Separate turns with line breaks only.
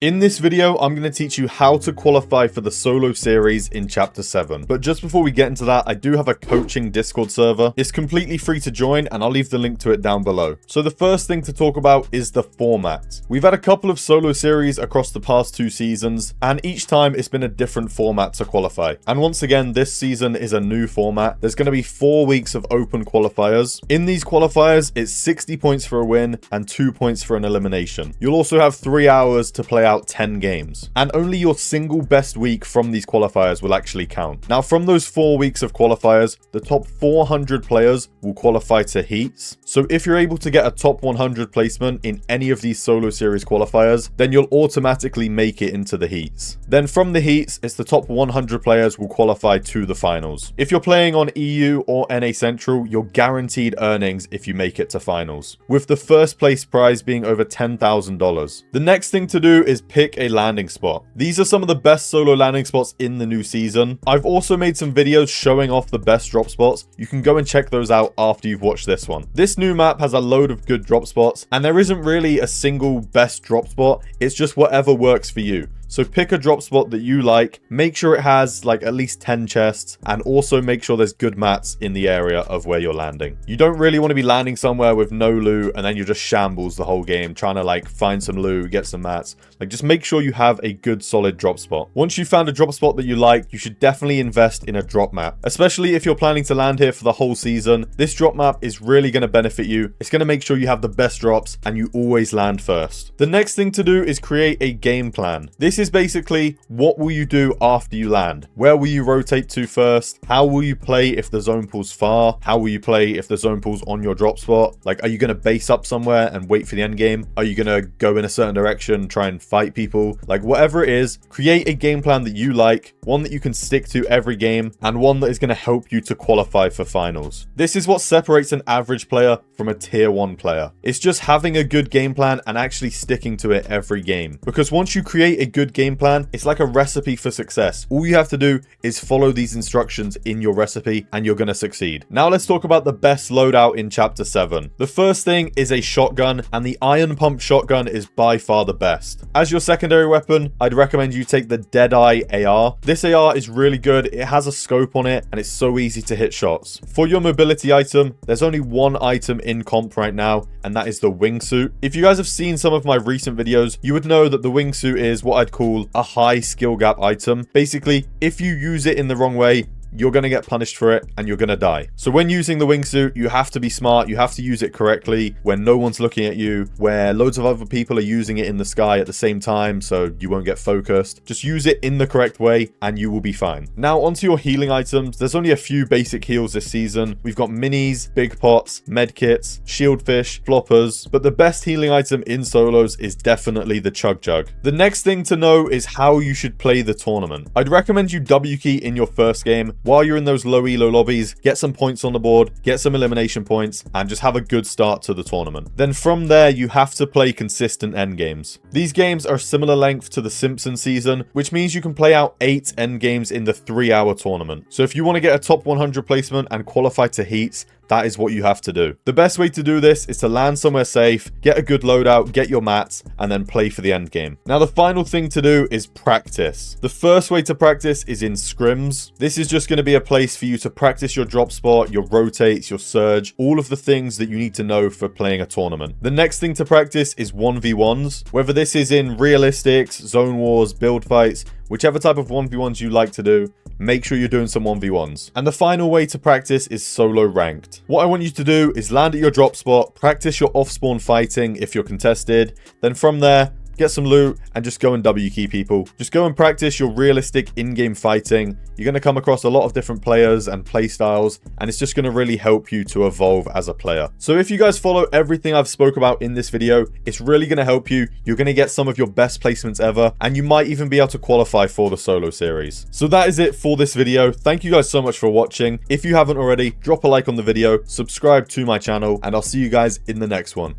In this video, I'm going to teach you how to qualify for the solo series in Chapter 7. But just before we get into that, I do have a coaching Discord server. It's completely free to join, and I'll leave the link to it down below. So the first thing to talk about is the format. We've had a couple of solo series across the past 2 seasons, and each time it's been a different format to qualify. And once again, this season is a new format. There's going to be 4 weeks of open qualifiers. In these qualifiers, it's 60 points for a win and 2 points for an elimination. You'll also have 3 hours to play out 10 games, and only your single best week from these qualifiers will actually count. Now, from those 4 weeks of qualifiers, the top 400 players will qualify to heats. So if you're able to get a top 100 placement in any of these solo series qualifiers, then you'll automatically make it into the heats. Then from the heats, it's the top 100 players will qualify to the finals. If you're playing on EU or NA Central, you're guaranteed earnings if you make it to finals, with the first place prize being over $10,000. The next thing to do is pick a landing spot. These are some of the best solo landing spots in the new season. I've also made some videos showing off the best drop spots. You can go and check those out after you've watched this one. This new map has a load of good drop spots, and there isn't really a single best drop spot. It's just whatever works for you. So pick a drop spot that you like, make sure it has like at least 10 chests, and also make sure there's good mats in the area of where you're landing. You don't really want to be landing somewhere with no loot and then you're just shambles the whole game trying to like find some loot, get some mats. Like, just make sure you have a good solid drop spot. Once you've found a drop spot that you like, you should definitely invest in a drop map, especially if you're planning to land here for the whole season. This drop map is really going to benefit you. It's going to make sure you have the best drops and you always land first. The next thing to do is create a game plan. This is basically, what will you do after you land? Where will you rotate to first? How will you play if the zone pool's far? How will you play if the zone pool's on your drop spot? Like, are you going to base up somewhere and wait for the end game? Are you going to go in a certain direction, try and fight people? Like, whatever it is, create a game plan that you like, one that you can stick to every game, and one that is going to help you to qualify for finals. This is what separates an average player from a tier 1 player. It's just having a good game plan and actually sticking to it every game. Because once you create a good game plan, it's like a recipe for success. All you have to do is follow these instructions in your recipe and you're going to succeed. Now let's talk about the best loadout in Chapter 7. The first thing is a shotgun, and the iron pump shotgun is by far the best. As your secondary weapon, I'd recommend you take the Deadeye AR. This AR is really good. It has a scope on it and it's so easy to hit shots. For your mobility item, there's only one item in comp right now, and that is the wingsuit. If you guys have seen some of my recent videos, you would know that the wingsuit is what I'd call a high skill gap item. Basically, if you use it in the wrong way, you're going to get punished for it and you're going to die. So when using the wingsuit, you have to be smart. You have to use it correctly when no one's looking at you, where loads of other people are using it in the sky at the same time, so you won't get focused. Just use it in the correct way and you will be fine. Now onto your healing items. There's only a few basic heals this season. We've got minis, big pots, med kits, shieldfish, floppers, but the best healing item in solos is definitely the chug jug. The next thing to know is how you should play the tournament. I'd recommend you W key in your first game. While you're in those low elo lobbies, get some points on the board, get some elimination points, and just have a good start to the tournament. Then from there, you have to play consistent end games. These games are similar length to the Simpsons season, which means you can play out 8 end games in the 3-hour tournament. So if you want to get a top 100 placement and qualify to heats, that is what you have to do. The best way to do this is to land somewhere safe, get a good loadout, get your mats, and then play for the end game. Now, the final thing to do is practice. The first way to practice is in scrims. This is just going to be a place for you to practice your drop spot, your rotates, your surge, all of the things that you need to know for playing a tournament. The next thing to practice is 1v1s, whether this is in realistics, zone wars, build fights, whichever type of 1v1s you like to do, make sure you're doing some 1v1s. And the final way to practice is solo ranked. What I want you to do is land at your drop spot, practice your off-spawn fighting if you're contested, then from there, get some loot and just go and W key people. Just go and practice your realistic in-game fighting. You're going to come across a lot of different players and play styles, and it's just going to really help you to evolve as a player. So if you guys follow everything I've spoke about in this video, it's really going to help you. You're going to get some of your best placements ever, and you might even be able to qualify for the solo series. So that is it for this video. Thank you guys so much for watching. If you haven't already, drop a like on the video, subscribe to my channel, and I'll see you guys in the next one.